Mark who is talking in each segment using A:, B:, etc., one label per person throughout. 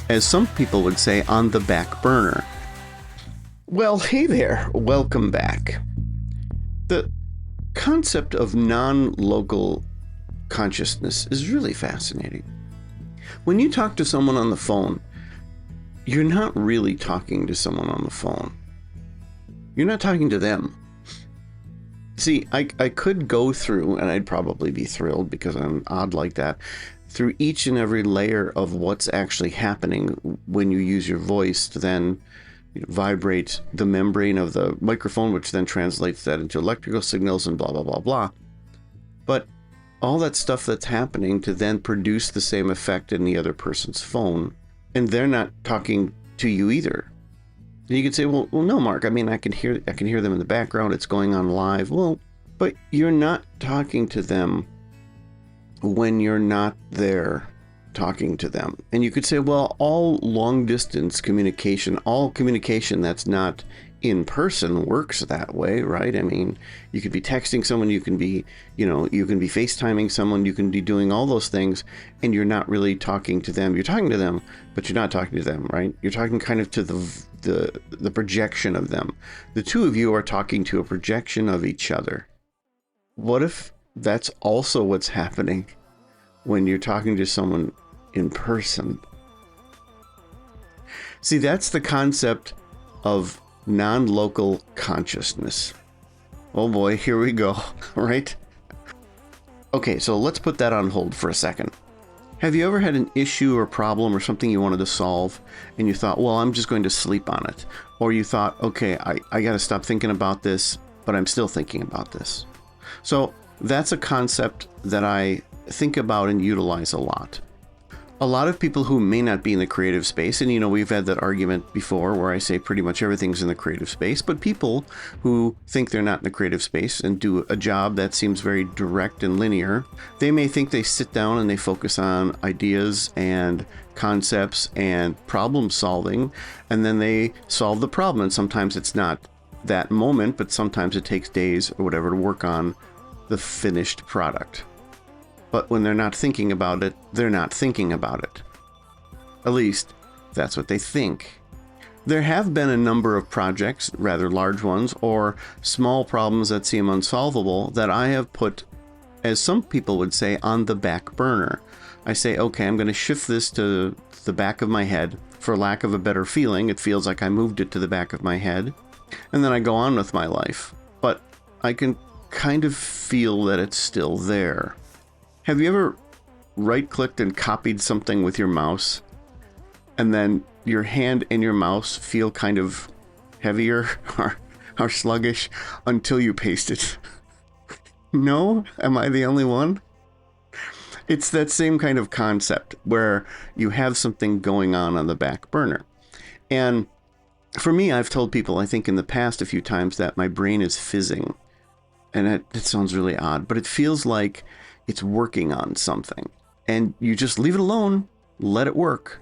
A: as some people would say, on the back burner. Well, hey there, welcome back. The concept of non-local consciousness is really fascinating. When you talk to someone on the phone, you're not really talking to someone on the phone. You're not talking to them. See, I could go through, and I'd probably be thrilled because I'm odd like that, through each and every layer of what's actually happening when you use your voice to then vibrate the membrane of the microphone, which then translates that into electrical signals and blah, blah, blah, blah. But all that stuff that's happening to then produce the same effect in the other person's phone, and they're not talking to you either. And you could say, well, no, Mark, I mean, I can hear them in the background. It's going on live. Well, but you're not talking to them when you're not there talking to them. And you could say, well, all long distance communication, all communication that's not in person works that way, right? I mean, you could be texting someone, you can be FaceTiming someone, you can be doing all those things, and you're not really talking to them. You're talking to them, but you're not talking to them, right? You're talking kind of to the projection of them. The two of you are talking to a projection of each other. What if that's also what's happening when you're talking to someone in person? See, that's the concept of non-local consciousness. Oh boy, here we go, right? Okay, so let's put that on hold for a second. Have you ever had an issue or problem or something you wanted to solve and you thought, well, I'm just going to sleep on it? Or you thought, okay, I got to stop thinking about this, but I'm still thinking about this. So that's a concept that I think about and utilize a lot. A lot of people who may not be in the creative space, and we've had that argument before where I say pretty much everything's in the creative space, but people who think they're not in the creative space and do a job that seems very direct and linear, they may think they sit down and they focus on ideas and concepts and problem solving, and then they solve the problem. And sometimes it's not that moment, but sometimes it takes days or whatever to work on the finished product. But when they're not thinking about it, they're not thinking about it. At least, that's what they think. There have been a number of projects, rather large ones, or small problems that seem unsolvable that I have put, as some people would say, on the back burner. I say, okay, I'm going to shift this to the back of my head. For lack of a better feeling, it feels like I moved it to the back of my head. And then I go on with my life. But I can kind of feel that it's still there. Have you ever right-clicked and copied something with your mouse, and then your hand and your mouse feel kind of heavier or sluggish until you paste it? No? Am I the only one? It's that same kind of concept where you have something going on the back burner. And for me, I've told people, I think in the past a few times, that my brain is fizzing. And it sounds really odd, but it feels like it's working on something, and you just leave it alone, let it work,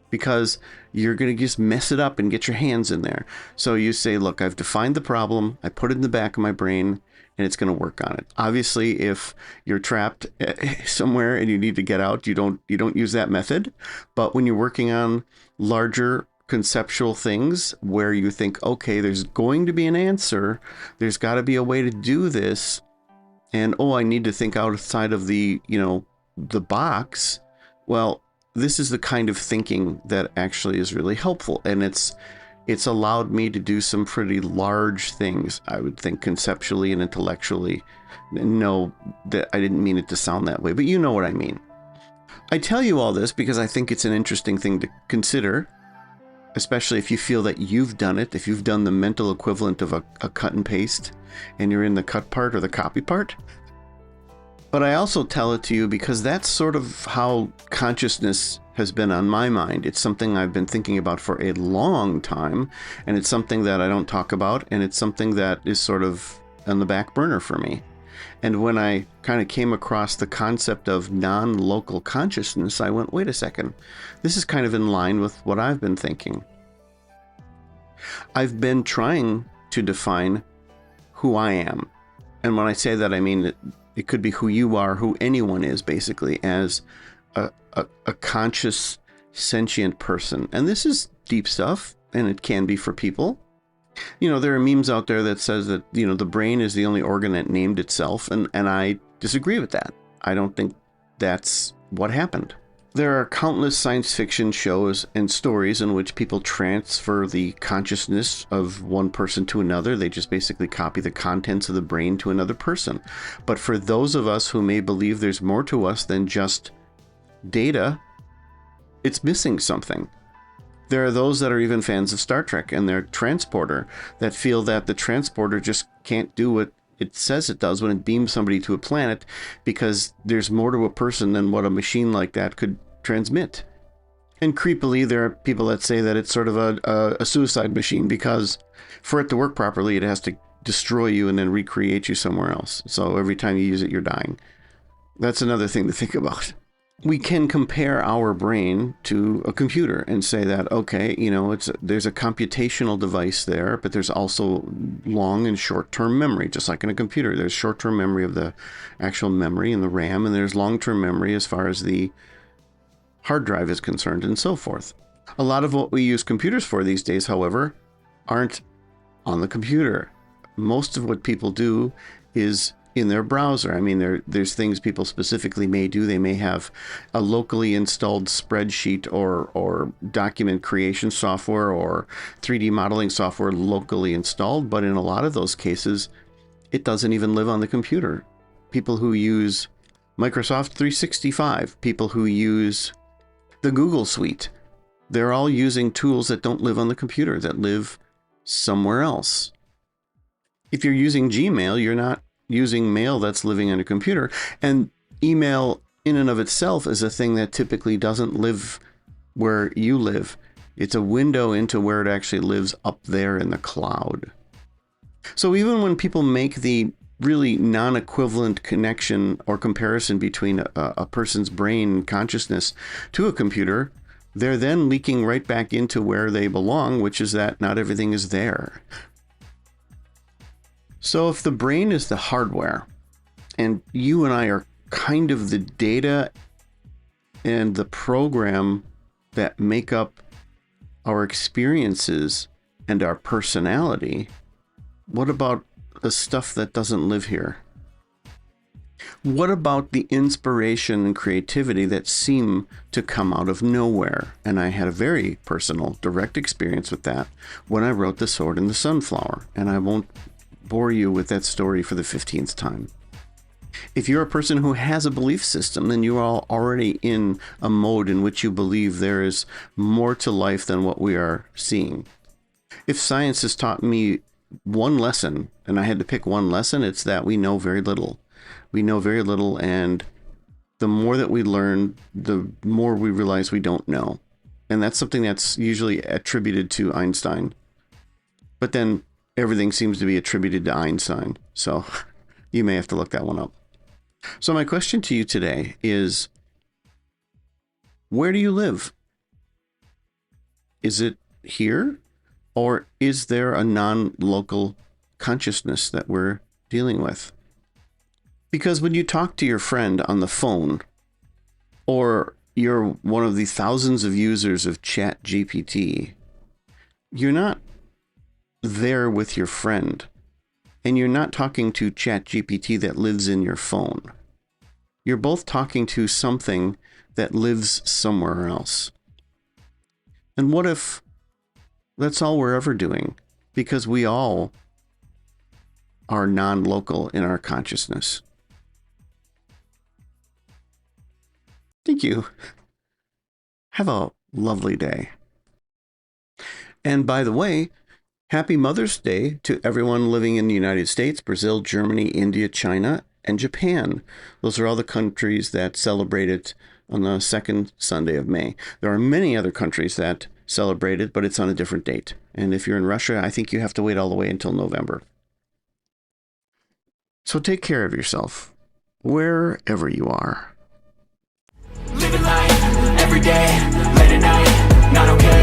A: because you're going to just mess it up and get your hands in there. So you say, look, I've defined the problem, I put it in the back of my brain, and it's going to work on it. Obviously, if you're trapped somewhere and you need to get out, you don't use that method. But when you're working on larger conceptual things where you think, okay, there's going to be an answer, there's got to be a way to do this, and I need to think outside of the box. Well, this is the kind of thinking that actually is really helpful, and it's allowed me to do some pretty large things, I would think, conceptually and intellectually. No, that I didn't mean it to sound that way, but you know what I mean. I tell you all this because I think it's an interesting thing to consider, especially if you feel that you've done it, if you've done the mental equivalent of a cut and paste, and you're in the cut part or the copy part. But I also tell it to you because that's sort of how consciousness has been on my mind. It's something I've been thinking about for a long time, and it's something that I don't talk about, and it's something that is sort of on the back burner for me. And when I kind of came across the concept of non-local consciousness, I went, wait a second, this is kind of in line with what I've been thinking. I've been trying to define who I am. And when I say that, I mean it could be who you are, who anyone is, basically, as a conscious sentient person. And this is deep stuff, and it can be for people. There are memes out there that says that, the brain is the only organ that named itself, and I disagree with that. I don't think that's what happened. There are countless science fiction shows and stories in which people transfer the consciousness of one person to another. They just basically copy the contents of the brain to another person. But for those of us who may believe there's more to us than just data, it's missing something. There are those that are even fans of Star Trek and their transporter that feel that the transporter just can't do what it says it does when it beams somebody to a planet, because there's more to a person than what a machine like that could transmit. And creepily, there are people that say that it's sort of a suicide machine, because for it to work properly, it has to destroy you and then recreate you somewhere else. So every time you use it, you're dying. That's another thing to think about. We can compare our brain to a computer and say that, okay, there's a computational device there, but there's also long and short-term memory, just like in a computer. There's short-term memory of the actual memory and the RAM, and there's long-term memory as far as the hard drive is concerned, and so forth. A lot of what we use computers for these days, however, aren't on the computer. Most of what people do is in their browser. I mean, there's things people specifically may do. They may have a locally installed spreadsheet or document creation software or 3D modeling software locally installed, but in a lot of those cases, it doesn't even live on the computer. People who use Microsoft 365, people who use the Google Suite, they're all using tools that don't live on the computer, that live somewhere else. If you're using Gmail, you're not using mail that's living on a computer, and email in and of itself is a thing that typically doesn't live where you live. It's a window into where it actually lives up there in the cloud. So even when people make the really non-equivalent connection or comparison between a person's brain and consciousness to a computer, they're then leaking right back into where they belong, which is that not everything is there. So if the brain is the hardware, and you and I are kind of the data and the program that make up our experiences and our personality, what about the stuff that doesn't live here? What about the inspiration and creativity that seem to come out of nowhere? And I had a very personal, direct experience with that when I wrote The Sword and the Sunflower, and I won't bore you with that story for the 15th time. If you're a person who has a belief system, then you are already in a mode in which you believe there is more to life than what we are seeing. If science has taught me one lesson, and I had to pick one lesson, it's that we know very little. We know very little, and the more that we learn, the more we realize we don't know. And that's something that's usually attributed to Einstein. But then everything seems to be attributed to Einstein. So you may have to look that one up. So my question to you today is, where do you live? Is it here? Or is there a non-local consciousness that we're dealing with? Because when you talk to your friend on the phone, or you're one of the thousands of users of ChatGPT, you're not there with your friend, and you're not talking to ChatGPT that lives in your phone. You're both talking to something that lives somewhere else. And what if that's all we're ever doing? Because we all are non-local in our consciousness. Thank you. Have a lovely day. And by the way, happy Mother's Day to everyone living in the United States, Brazil, Germany, India, China, and Japan. Those are all the countries that celebrate it on the second Sunday of May. There are many other countries that celebrate it, but it's on a different date. And if you're in Russia, I think you have to wait all the way until November. So take care of yourself, wherever you are.
B: Living life, every day, late at night, not okay.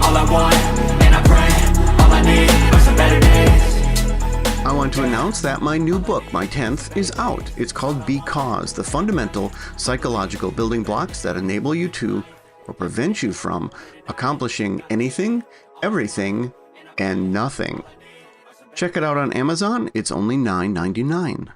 B: All I want, and I pray, all I need are some better days.
A: I want to announce that my new book, my 10th, is out. It's called Because, the fundamental psychological building blocks that enable you to or prevent you from accomplishing anything, everything, and nothing. Check it out on Amazon. It's only $9.99.